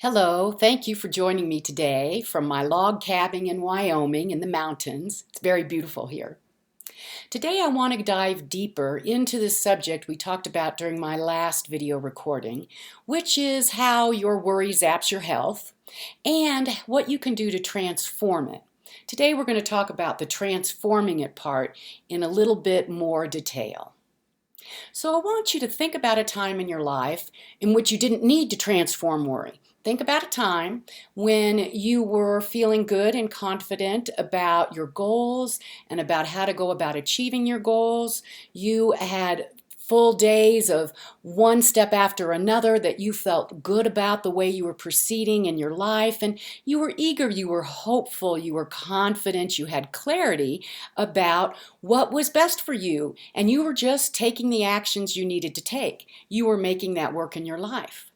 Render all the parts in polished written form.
Hello, thank you for joining me today from my log cabin in Wyoming in the mountains. It's very beautiful here. Today I want to dive deeper into the subject we talked about during my last video recording, which is how your worry zaps your health and what you can do to transform it. Today we're going to talk about the transforming it part in a little bit more detail. So I want you to think about a time in your life in which you didn't need to transform worry. Think about a time when you were feeling good and confident about your goals and about how to go about achieving your goals. You had full days of one step after another that you felt good about the way you were proceeding in your life, and you were eager, you were hopeful, you were confident, you had clarity about what was best for you, and you were just taking the actions you needed to take. You were making that work in your life.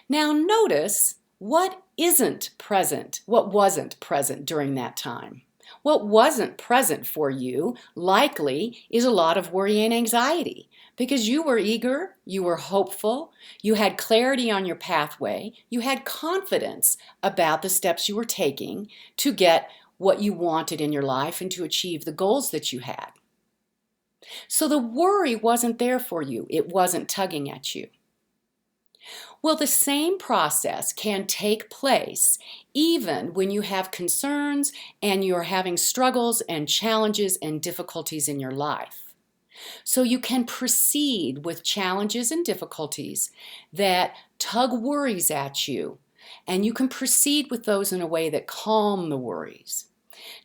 Now notice what isn't present, what wasn't present during that time. What wasn't present for you likely is a lot of worry and anxiety because you were eager, you were hopeful, you had clarity on your pathway, you had confidence about the steps you were taking to get what you wanted in your life and to achieve the goals that you had. So the worry wasn't there for you, it wasn't tugging at you. Well, the same process can take place even when you have concerns and you're having struggles and challenges and difficulties in your life. So you can proceed with challenges and difficulties that tug worries at you, and you can proceed with those in a way that calm the worries.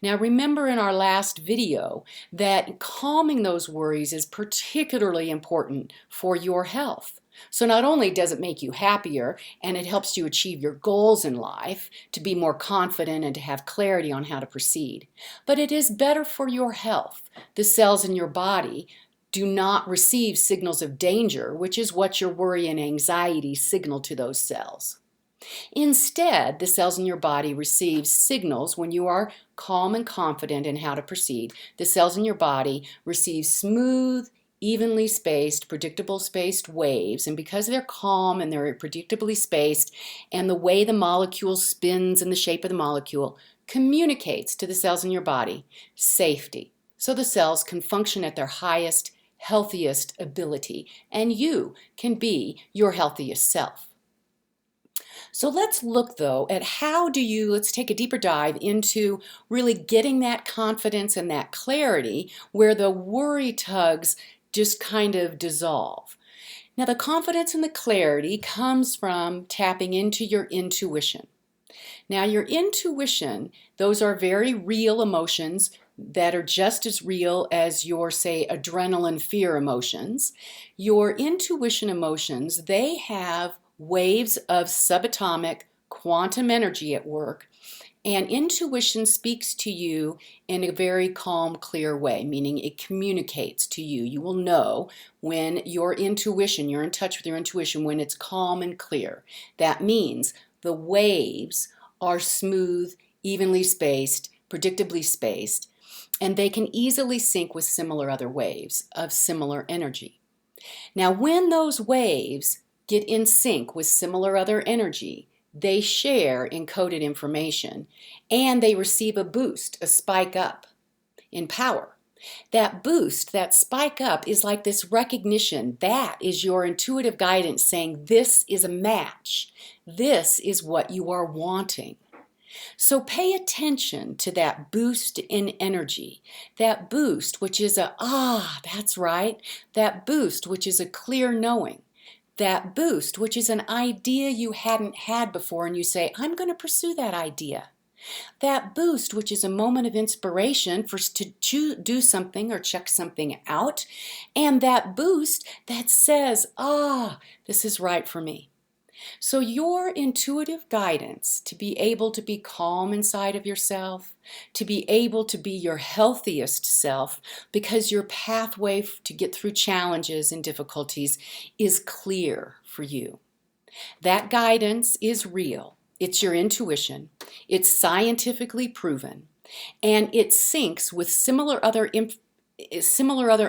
Now remember in our last video that calming those worries is particularly important for your health. So not only does it make you happier and it helps you achieve your goals in life, to be more confident and to have clarity on how to proceed, but it is better for your health. The cells in your body do not receive signals of danger, which is what your worry and anxiety signal to those cells. Instead, the cells in your body receive signals when you are calm and confident in how to proceed. The cells in your body receive smooth, evenly spaced, predictable spaced waves, and because they're calm and they're predictably spaced, and the way the molecule spins and the shape of the molecule communicates to the cells in your body safety. So the cells can function at their highest, healthiest ability, and you can be your healthiest self. So let's look though at let's take a deeper dive into really getting that confidence and that clarity where the worry tugs just kind of dissolve. Now the confidence and the clarity comes from tapping into your intuition. Now your intuition, those are very real emotions that are just as real as your, say, adrenaline fear emotions. Your intuition emotions, they have waves of subatomic quantum energy at work, and intuition speaks to you in a very calm, clear way, meaning it communicates to you. You will know when you're in touch with your intuition when it's calm and clear. That means the waves are smooth, evenly spaced, predictably spaced, and they can easily sync with similar other waves of similar energy. Now, when those waves get in sync with similar other energy, they share encoded information and they receive a boost, a spike up in power. That boost, that spike up is like this recognition. That is your intuitive guidance saying this is a match. This is what you are wanting. So pay attention to that boost in energy, that boost which is that's right, that boost which is a clear knowing. That boost, which is an idea you hadn't had before, and you say, I'm going to pursue that idea. That boost, which is a moment of inspiration to do something or check something out. And that boost that says, this is right for me. So your intuitive guidance to be able to be calm inside of yourself, to be able to be your healthiest self, because your pathway to get through challenges and difficulties is clear for you. That guidance is real. It's your intuition. It's scientifically proven. And it syncs with similar other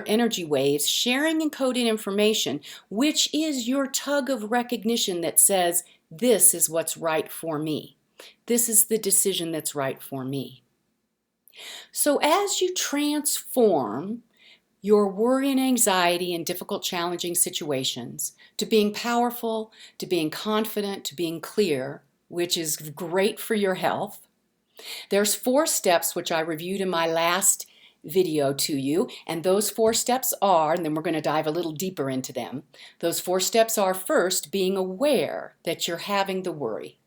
energy waves sharing encoded information, which is your tug of recognition that says, This is what's right for me. This is the decision that's right for me. So as you transform your worry and anxiety in difficult, challenging situations to being powerful, to being confident, to being clear, which is great for your health, there's 4 steps which I reviewed in my last video to you, and those 4 steps are, and then we're going to dive a little deeper into them. Those 4 steps are, first, being aware that you're having the worry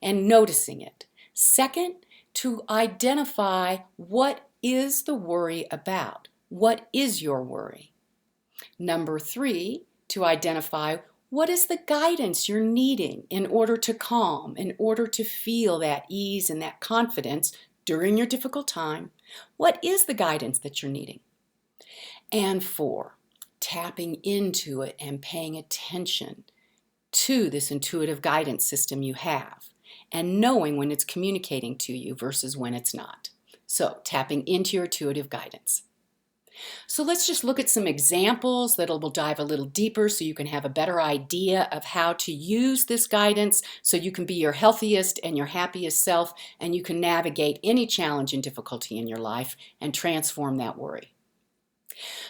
and noticing it. Second, to identify what is the worry about. What is your worry? Number 3, to identify what is the guidance you're needing in order to calm, in order to feel that ease and that confidence during your difficult time. What is the guidance that you're needing? And 4, tapping into it and paying attention to this intuitive guidance system you have and knowing when it's communicating to you versus when it's not. So, tapping into your intuitive guidance. So let's just look at some examples that will dive a little deeper so you can have a better idea of how to use this guidance so you can be your healthiest and your happiest self, and you can navigate any challenge and difficulty in your life and transform that worry.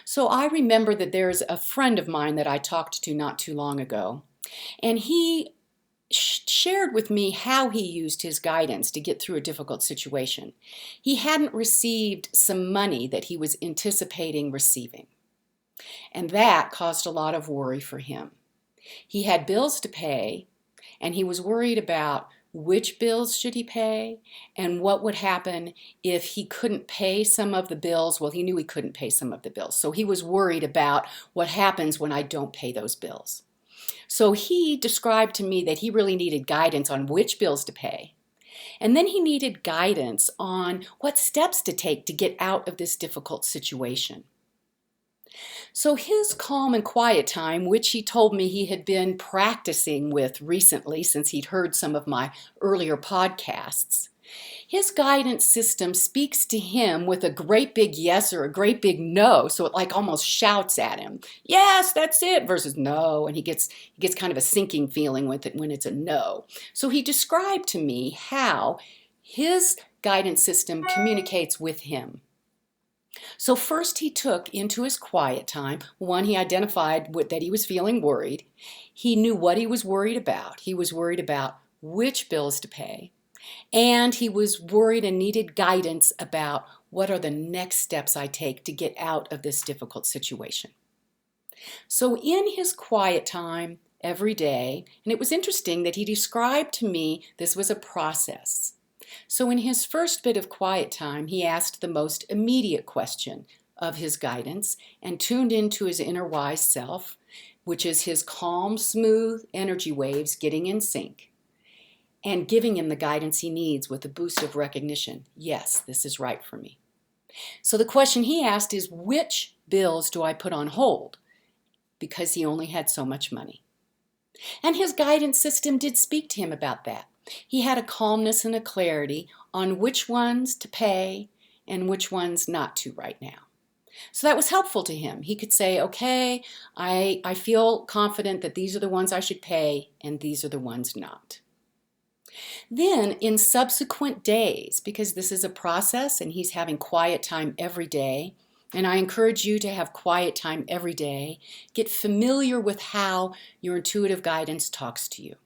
So I remember that there's a friend of mine that I talked to not too long ago, and he shared with me how he used his guidance to get through a difficult situation. He hadn't received some money that he was anticipating receiving, and that caused a lot of worry for him. He had bills to pay, and he was worried about which bills should he pay and what would happen if he couldn't pay some of the bills. Well, he knew he couldn't pay some of the bills, so he was worried about what happens when I don't pay those bills. So he described to me that he really needed guidance on which bills to pay. And then he needed guidance on what steps to take to get out of this difficult situation. So his calm and quiet time, which he told me he had been practicing with recently since he'd heard some of my earlier podcasts, his guidance system speaks to him with a great big yes or a great big no, so it like almost shouts at him, yes, that's it, versus no, and he gets kind of a sinking feeling with it when it's a no. So he described to me how his guidance system communicates with him. So first he took into his quiet time, one, he identified that he was feeling worried. He knew what he was worried about. He was worried about which bills to pay. And he was worried and needed guidance about what are the next steps I take to get out of this difficult situation. So in his quiet time every day, and it was interesting that he described to me this was a process. So in his first bit of quiet time, he asked the most immediate question of his guidance and tuned into his inner wise self, which is his calm, smooth energy waves getting in sync, and giving him the guidance he needs with a boost of recognition. Yes, this is right for me. So the question he asked is, which bills do I put on hold? Because he only had so much money. And his guidance system did speak to him about that. He had a calmness and a clarity on which ones to pay and which ones not to right now. So that was helpful to him. He could say, okay, I feel confident that these are the ones I should pay and these are the ones not. Then in subsequent days, because this is a process and he's having quiet time every day, and I encourage you to have quiet time every day, get familiar with how your intuitive guidance talks to you.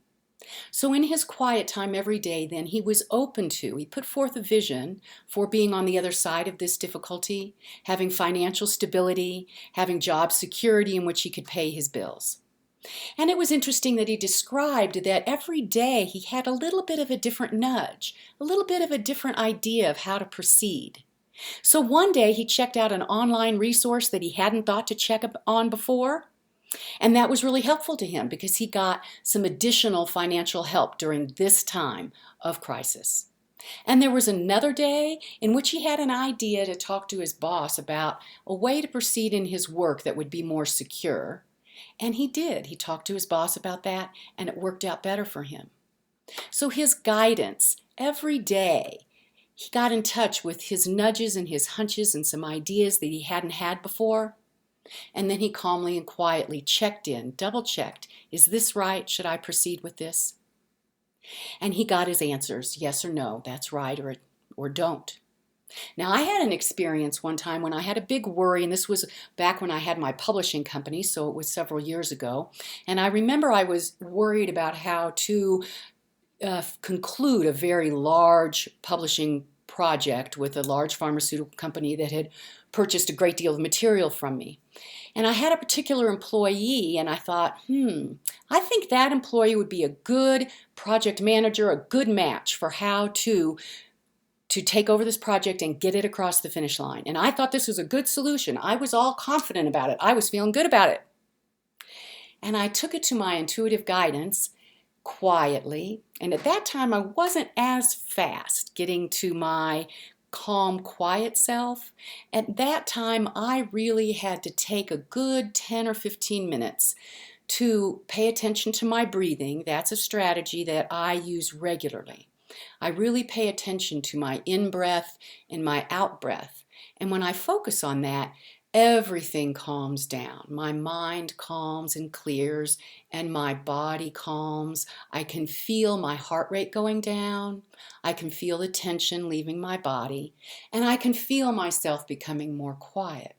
So in his quiet time every day, then he put forth a vision for being on the other side of this difficulty, having financial stability, having job security in which he could pay his bills. And it was interesting that he described that every day he had a little bit of a different nudge, a little bit of a different idea of how to proceed. So one day he checked out an online resource that he hadn't thought to check on before, and that was really helpful to him because he got some additional financial help during this time of crisis. And there was another day in which he had an idea to talk to his boss about a way to proceed in his work that would be more secure. And he did. He talked to his boss about that, and it worked out better for him. So his guidance every day, he got in touch with his nudges and his hunches and some ideas that he hadn't had before. And then he calmly and quietly checked in, double-checked, is this right? Should I proceed with this? And he got his answers, yes or no, that's right, or don't. Now, I had an experience one time when I had a big worry, and this was back when I had my publishing company, so it was several years ago. And I remember I was worried about how to conclude a very large publishing project with a large pharmaceutical company that had purchased a great deal of material from me. And I had a particular employee, and I thought, I think that employee would be a good project manager, a good match for how to take over this project and get it across the finish line. And I thought this was a good solution. I was all confident about it. I was feeling good about it. And I took it to my intuitive guidance quietly. And at that time, I wasn't as fast getting to my calm, quiet self. At that time, I really had to take a good 10 or 15 minutes to pay attention to my breathing. That's a strategy that I use regularly. I really pay attention to my in-breath and my out-breath. And when I focus on that, everything calms down. My mind calms and clears, and my body calms. I can feel my heart rate going down. I can feel the tension leaving my body, and I can feel myself becoming more quiet.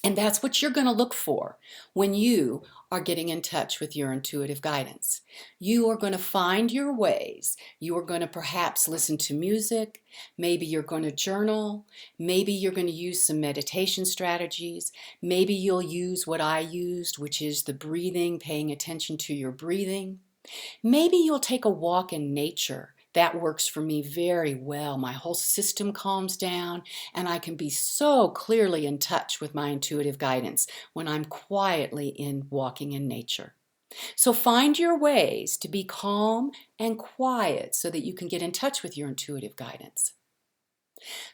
And that's what you're going to look for when you are getting in touch with your intuitive guidance. You are going to find your ways. You are going to perhaps listen to music. Maybe you're going to journal. Maybe you're going to use some meditation strategies. Maybe you'll use what I used, which is the breathing, paying attention to your breathing. Maybe you'll take a walk in nature. That works for me very well. My whole system calms down, and I can be so clearly in touch with my intuitive guidance when I'm quietly walking in nature. So find your ways to be calm and quiet so that you can get in touch with your intuitive guidance.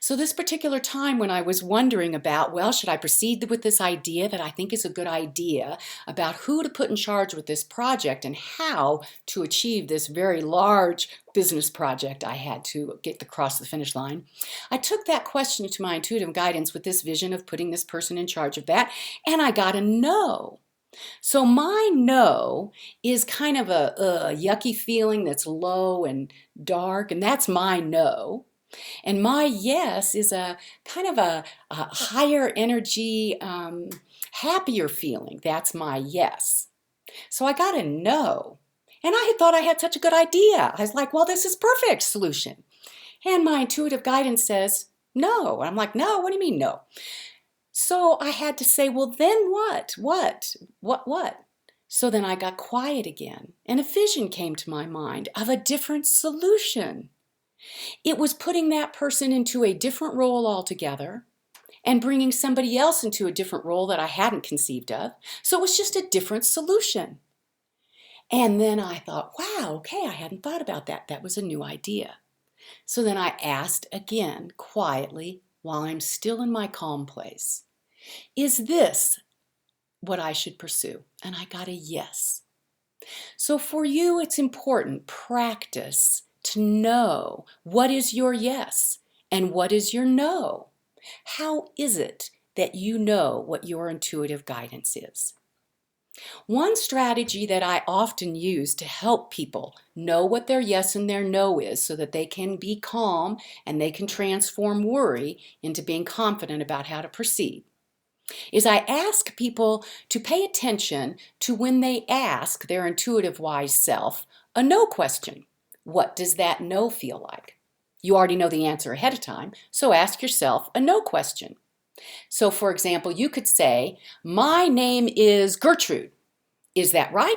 So this particular time when I was wondering about, well, should I proceed with this idea that I think is a good idea about who to put in charge with this project and how to achieve this very large business project I had to get across the finish line, I took that question to my intuitive guidance with this vision of putting this person in charge of that, and I got a no. So my no is kind of a yucky feeling that's low and dark, and that's my no. And my yes is a kind of a higher energy, happier feeling. That's my yes. So I got a no. And I had thought I had such a good idea. I was like, well, this is perfect solution. And my intuitive guidance says no. And I'm like, no, what do you mean no? So I had to say, well, then what? What? So then I got quiet again. And a vision came to my mind of a different solution. It was putting that person into a different role altogether and bringing somebody else into a different role that I hadn't conceived of. So it was just a different solution. And then I thought, wow, okay, I hadn't thought about that. That was a new idea. So then I asked again, quietly, while I'm still in my calm place, is this what I should pursue? And I got a yes. So for you, it's important, practice to know what is your yes and what is your no. How is it that you know what your intuitive guidance is? One strategy that I often use to help people know what their yes and their no is so that they can be calm and they can transform worry into being confident about how to proceed is I ask people to pay attention to when they ask their intuitive wise self a no question. What does that no feel like? You already know the answer ahead of time, so ask yourself a no question. So for example, you could say, my name is Gertrude. Is that right?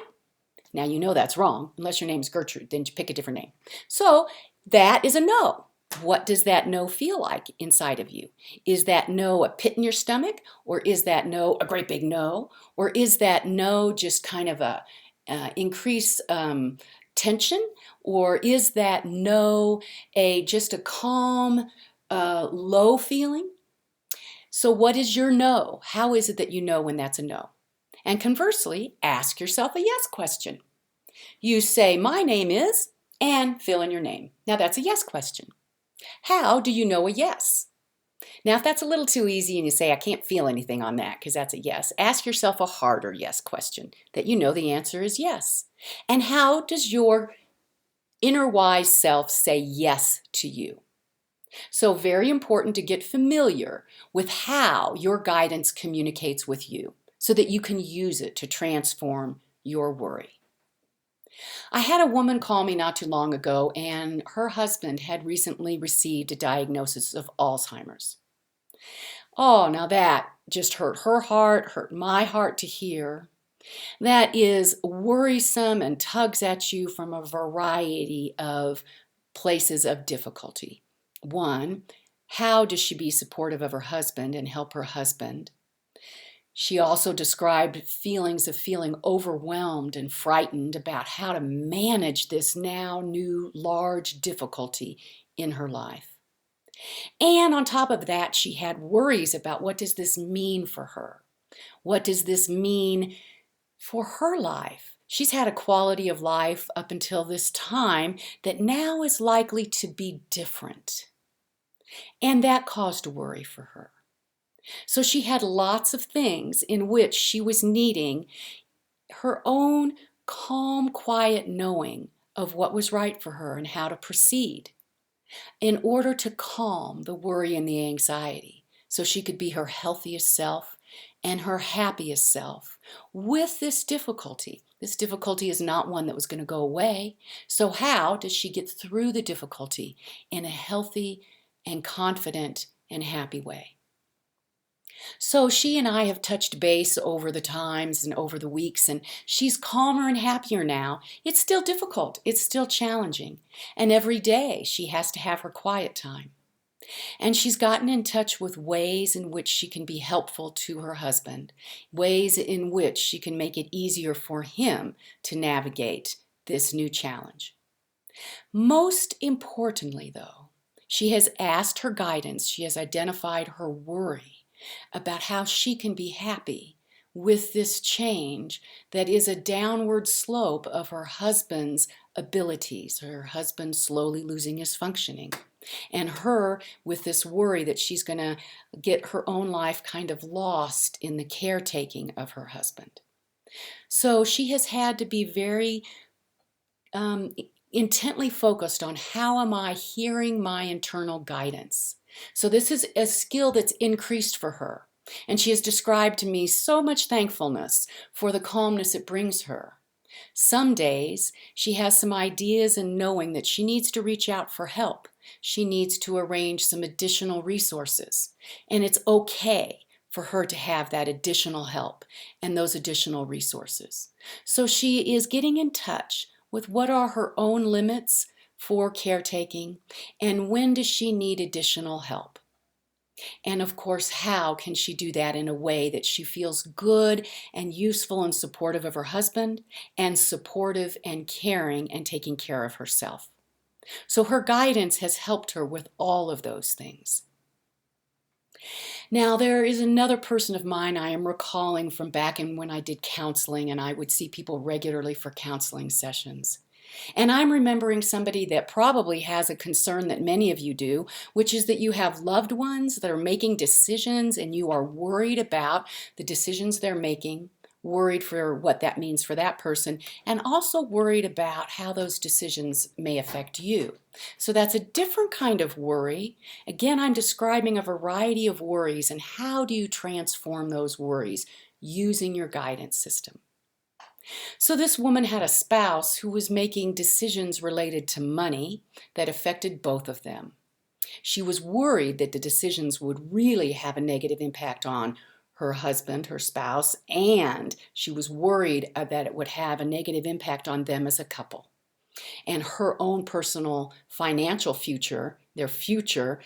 Now you know that's wrong, unless your name is Gertrude, then you pick a different name. So that is a no. What does that no feel like inside of you? Is that no a pit in your stomach? Or is that no a great big no? Or is that no just kind of a increase tension? Or is that no just a calm, low feeling? So what is your no? How is it that you know when that's a no? And conversely, ask yourself a yes question. You say, my name is, and fill in your name. Now that's a yes question. How do you know a yes? Now if that's a little too easy and you say, I can't feel anything on that because that's a yes, ask yourself a harder yes question that you know the answer is yes. And how does your inner wise self say yes to you. So very important to get familiar with how your guidance communicates with you so that you can use it to transform your worry. I had a woman call me not too long ago, and her husband had recently received a diagnosis of Alzheimer's. Oh, now that just hurt her heart, hurt my heart to hear. That is worrisome and tugs at you from a variety of places of difficulty. One, how does she be supportive of her husband and help her husband? She also described feelings of feeling overwhelmed and frightened about how to manage this now new large difficulty in her life. And on top of that, she had worries about what does this mean for her? What does this mean for her life? She's had a quality of life up until this time that now is likely to be different. And that caused worry for her. So she had lots of things in which she was needing her own calm, quiet knowing of what was right for her and how to proceed in order to calm the worry and the anxiety so she could be her healthiest self and her happiest self with this difficulty. This difficulty is not one that was going to go away. So how does she get through the difficulty in a healthy and confident and happy way? So she and I have touched base over the times and over the weeks, and she's calmer and happier now. It's still difficult. It's still challenging. And every day she has to have her quiet time. And she's gotten in touch with ways in which she can be helpful to her husband, ways in which she can make it easier for him to navigate this new challenge. Most importantly, though, she has asked her guidance. She has identified her worry about how she can be happy with this change that is a downward slope of her husband's abilities, her husband slowly losing his functioning, and her with this worry that she's going to get her own life kind of lost in the caretaking of her husband. So she has had to be very intently focused on how am I hearing my internal guidance. So this is a skill that's increased for her. And she has described to me so much thankfulness for the calmness it brings her. Some days she has some ideas and knowing that she needs to reach out for help. She needs to arrange some additional resources. And it's okay for her to have that additional help and those additional resources. So she is getting in touch with what are her own limits for caretaking, and when does she need additional help? And of course, how can she do that in a way that she feels good and useful and supportive of her husband, and supportive and caring and taking care of herself? So her guidance has helped her with all of those things. Now, there is another person of mine I am recalling from back in when I did counseling, and I would see people regularly for counseling sessions. And I'm remembering somebody that probably has a concern that many of you do, which is that you have loved ones that are making decisions and you are worried about the decisions they're making, worried for what that means for that person, and also worried about how those decisions may affect you. So that's a different kind of worry. Again, I'm describing a variety of worries, and how do you transform those worries using your guidance system? So this woman had a spouse who was making decisions related to money that affected both of them. She was worried that the decisions would really have a negative impact on her husband, her spouse, and she was worried that it would have a negative impact on them as a couple. And her own personal financial future, their future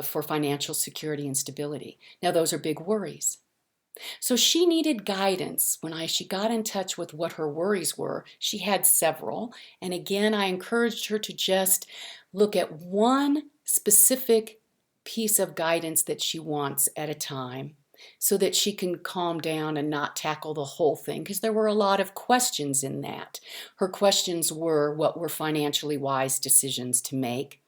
for financial security and stability. Now, those are big worries. So she needed guidance. When she got in touch with what her worries were, she had several. And again, I encouraged her to just look at one specific piece of guidance that she wants at a time so that she can calm down and not tackle the whole thing, because there were a lot of questions in that. Her questions were what were financially wise decisions to make,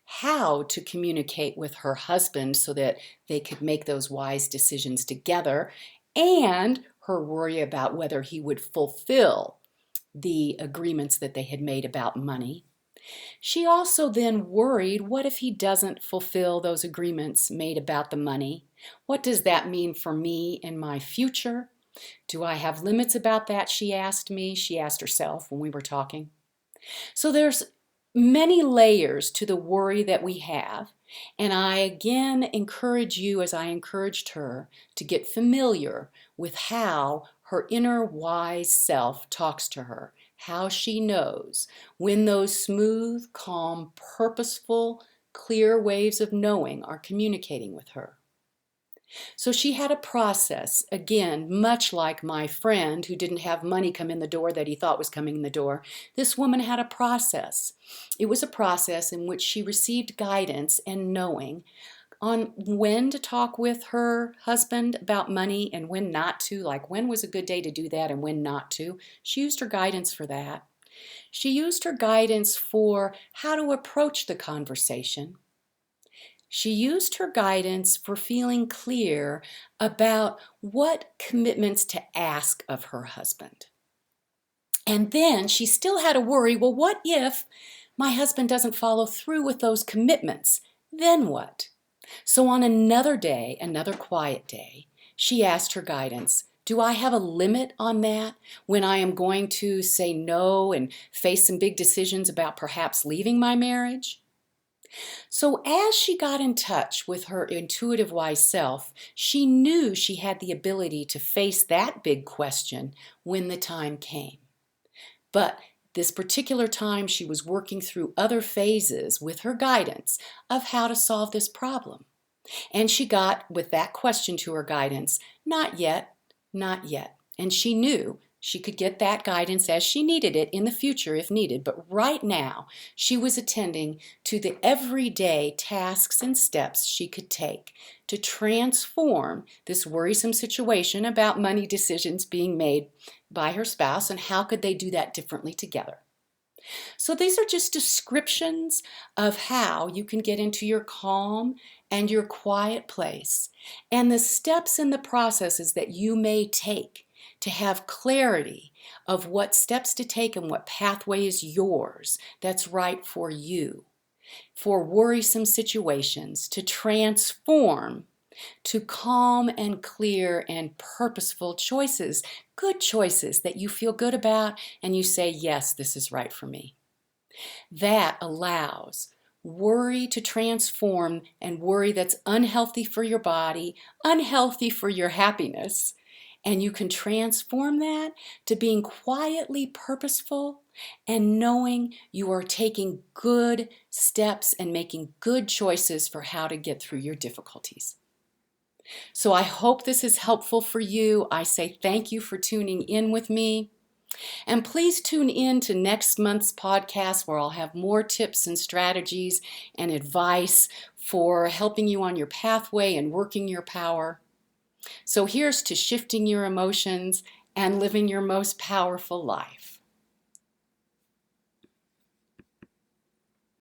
how to communicate with her husband so that they could make those wise decisions together, and her worry about whether he would fulfill the agreements that they had made about money. She also then worried, what if he doesn't fulfill those agreements made about the money? What does that mean for me in my future? Do I have limits about that? She asked me. She asked herself when we were talking. So there's many layers to the worry that we have. And I again encourage you, as I encouraged her, to get familiar with how her inner wise self talks to her, how she knows when those smooth, calm, purposeful, clear waves of knowing are communicating with her. So she had a process, again, much like my friend who didn't have money come in the door that he thought was coming in the door. This woman had a process. It was a process in which she received guidance and knowing on when to talk with her husband about money and when not to, like when was a good day to do that and when not to. She used her guidance for that. She used her guidance for how to approach the conversation. She used her guidance for feeling clear about what commitments to ask of her husband. And then she still had a worry, well, what if my husband doesn't follow through with those commitments? Then what? So on another day, another quiet day, she asked her guidance, do I have a limit on that when I am going to say no and face some big decisions about perhaps leaving my marriage? So as she got in touch with her intuitive wise self, she knew she had the ability to face that big question when the time came. But this particular time, she was working through other phases with her guidance of how to solve this problem. And she got, with that question to her guidance, not yet, not yet. And she knew she could get that guidance as she needed it in the future if needed. But right now, she was attending to the everyday tasks and steps she could take to transform this worrisome situation about money decisions being made by her spouse, and how could they do that differently together. So these are just descriptions of how you can get into your calm and your quiet place, and the steps and the processes that you may take to have clarity of what steps to take and what pathway is yours that's right for you, for worrisome situations, to transform to calm and clear and purposeful choices, good choices that you feel good about and you say, yes, this is right for me. That allows worry to transform, and worry that's unhealthy for your body, unhealthy for your happiness. And you can transform that to being quietly purposeful and knowing you are taking good steps and making good choices for how to get through your difficulties. So I hope this is helpful for you. I say thank you for tuning in with me. And please tune in to next month's podcast, where I'll have more tips and strategies and advice for helping you on your pathway and working your power. So here's to shifting your emotions and living your most powerful life.